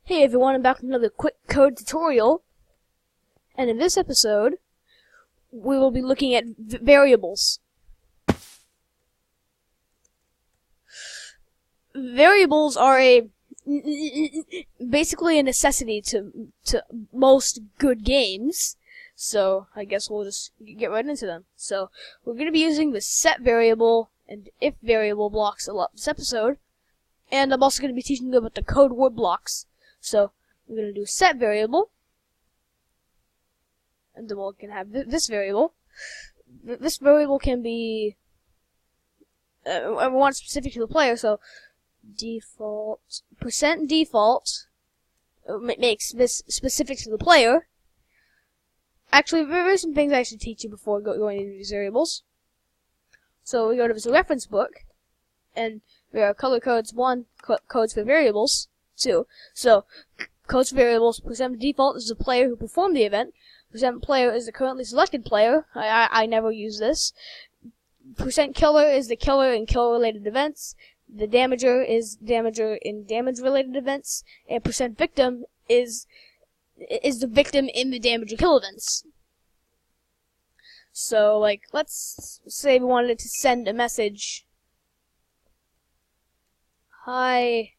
Hey everyone, I'm back with another quick code tutorial. And in this episode, we will be looking at variables. Variables are basically a necessity to most good games. So I guess we'll just get right into them. So we're going to be using the set variable and if variable blocks a lot this episode. And I'm also going to be teaching you about the code word blocks. So we're going to do set variable, and then we can have this variable. This variable can be I want specific to the player, so default %default makes this specific to the player. Actually, there are some things I should teach you before going into these variables. So we go to this reference book, and there are color codes 1, codes for variables 2. So codes for variables, %default is the player who performed the event. %player is the currently selected player. I never use this. %killer is the killer in kill-related events. The damager is damager in damage-related events. And %victim is the victim in the damage or kill events. So, like, let's say we wanted it to send a message. Hi,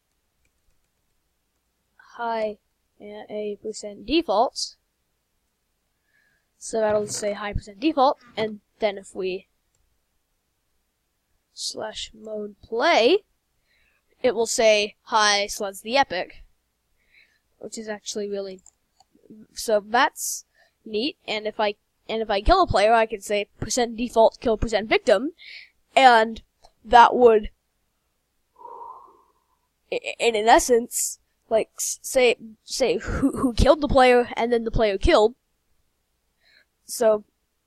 and a %default. So that'll just say hi %default, and then if we /mode play, it will say hi /the epic, which is actually really, so that's neat. And if I kill a player, I can say %default kill %victim, and that would, in essence, like say who killed the player and then the player killed. So,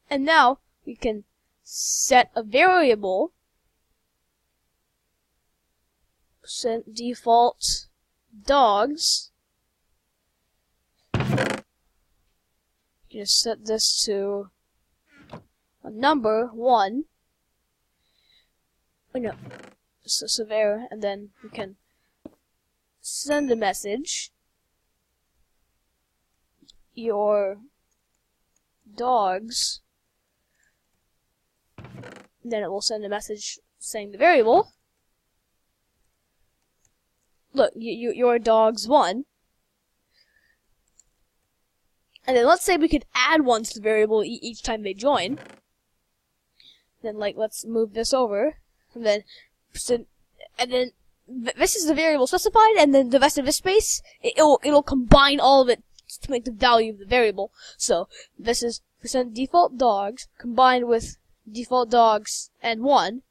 and now we can set a variable %default dogs. Just set this to a number 1. Oh, no, so there, and then we can send a message. Your dogs. Then it will send a message saying the variable. Look, your dogs won. And then let's say we could add one to the variable each time they join. Then, like, let's move this over, and then this is the variable specified, and then the rest of this space, it'll combine all of it to make the value of the variable. So this is %default dogs combined with default dogs and 1.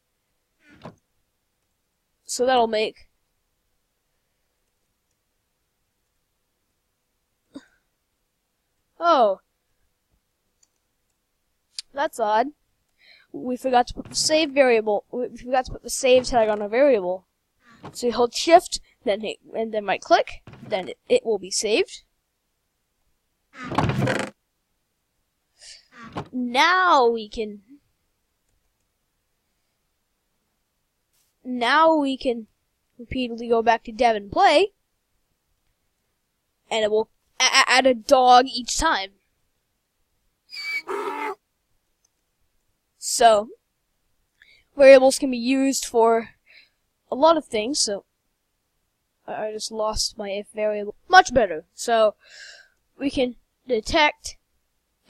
So that'll make oh, that's odd. We forgot to put the save variable. We forgot to put the save tag on a variable. So you hold shift, then right click, then it will be saved. Now we can repeatedly go back to dev and play, and it will add a dog each time. So variables can be used for a lot of things. So I just lost my if variable. Much better. So we can detect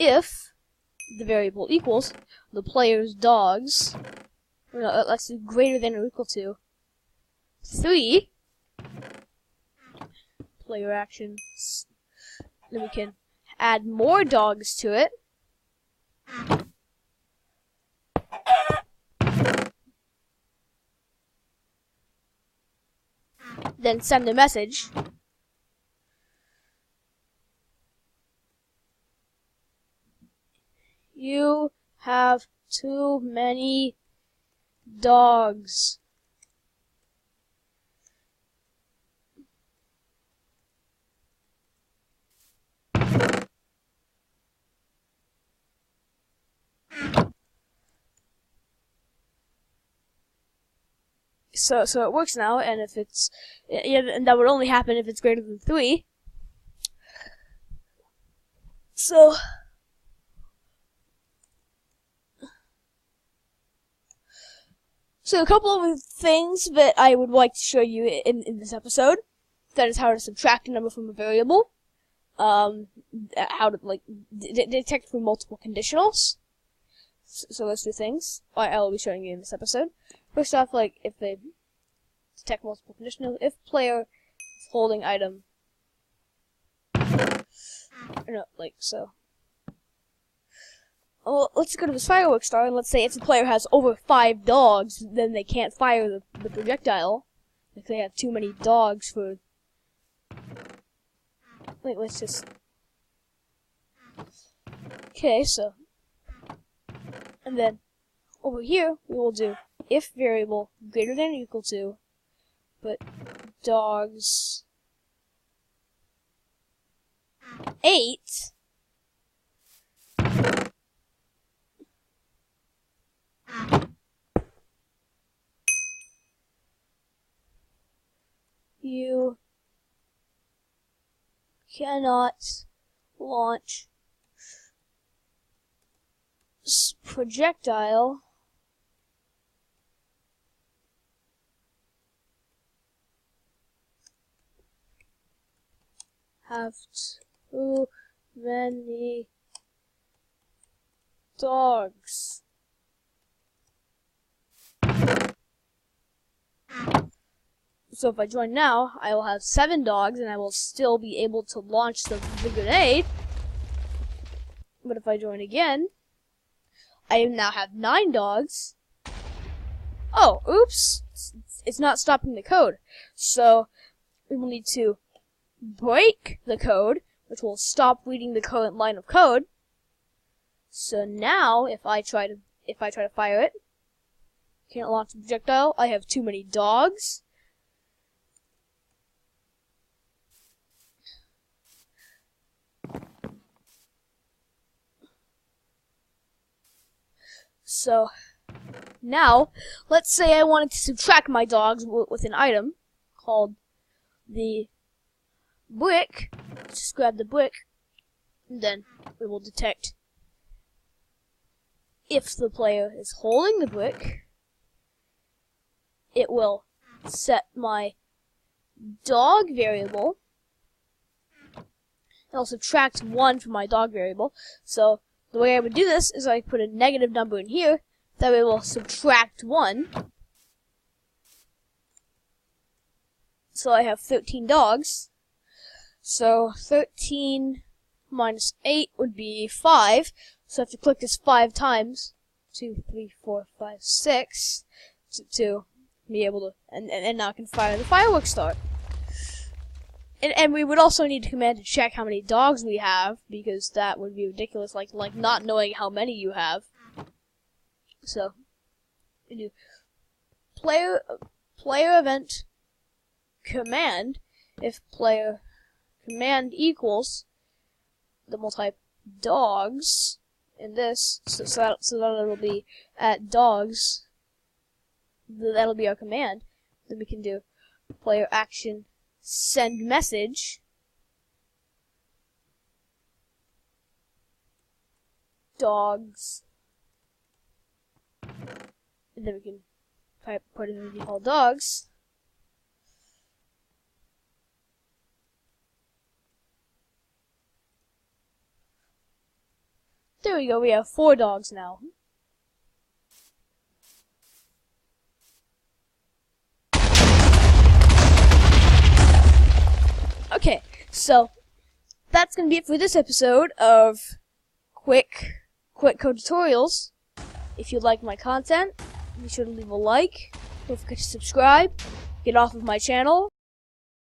if the variable equals the player's dogs. Let's do greater than or equal to 3. Player actions. Then we can add more dogs to it. Then send a message. You have too many dogs. So it works now, and if it's, and that would only happen if it's greater than 3. So a couple of things that I would like to show you in this episode. That is how to subtract a number from a variable. How to detect from multiple conditionals. So those two things I will be showing you in this episode. First off, if they detect multiple conditionals, if player is holding item, so. Well, let's go to this fireworks star, and let's say if the player has over 5 dogs, then they can't fire the projectile. If they have too many dogs for... Wait, let's just... Okay, so... And then, over here, we will do if variable greater than or equal to, but dogs 8... You cannot launch projectile have too many dogs. So if I join now, I will have 7 dogs, and I will still be able to launch the grenade. But if I join again, I now have 9 dogs. Oh, oops! It's not stopping the code. So we will need to break the code, which will stop reading the current line of code. So now, if I try to fire it, can't launch the projectile. I have too many dogs. So, now, let's say I wanted to subtract my dogs with an item called the brick. Just grab the brick, and then we will detect if the player is holding the brick. It will set my dog variable. It'll subtract 1 from my dog variable. So, the way I would do this is I put a negative number in here, that way it will subtract 1. So I have 13 dogs. So 13 minus 8 would be 5. So I have to click this 5 times. 2, 3, 4, 5, 6 to be able to, and now I can fire the fireworks star. And we would also need a command to check how many dogs we have, because that would be ridiculous, like not knowing how many you have. So, we do player event command. If player command equals, then we'll type dogs in this, so that it'll be at dogs. That'll be our command. Then we can do player action send message dogs, and then we can put in the default dogs. There we go, we have 4 dogs now. Okay, so that's gonna be it for this episode of quick code tutorials. If you like my content, be sure to leave a like. Don't forget to subscribe. Get off of my channel.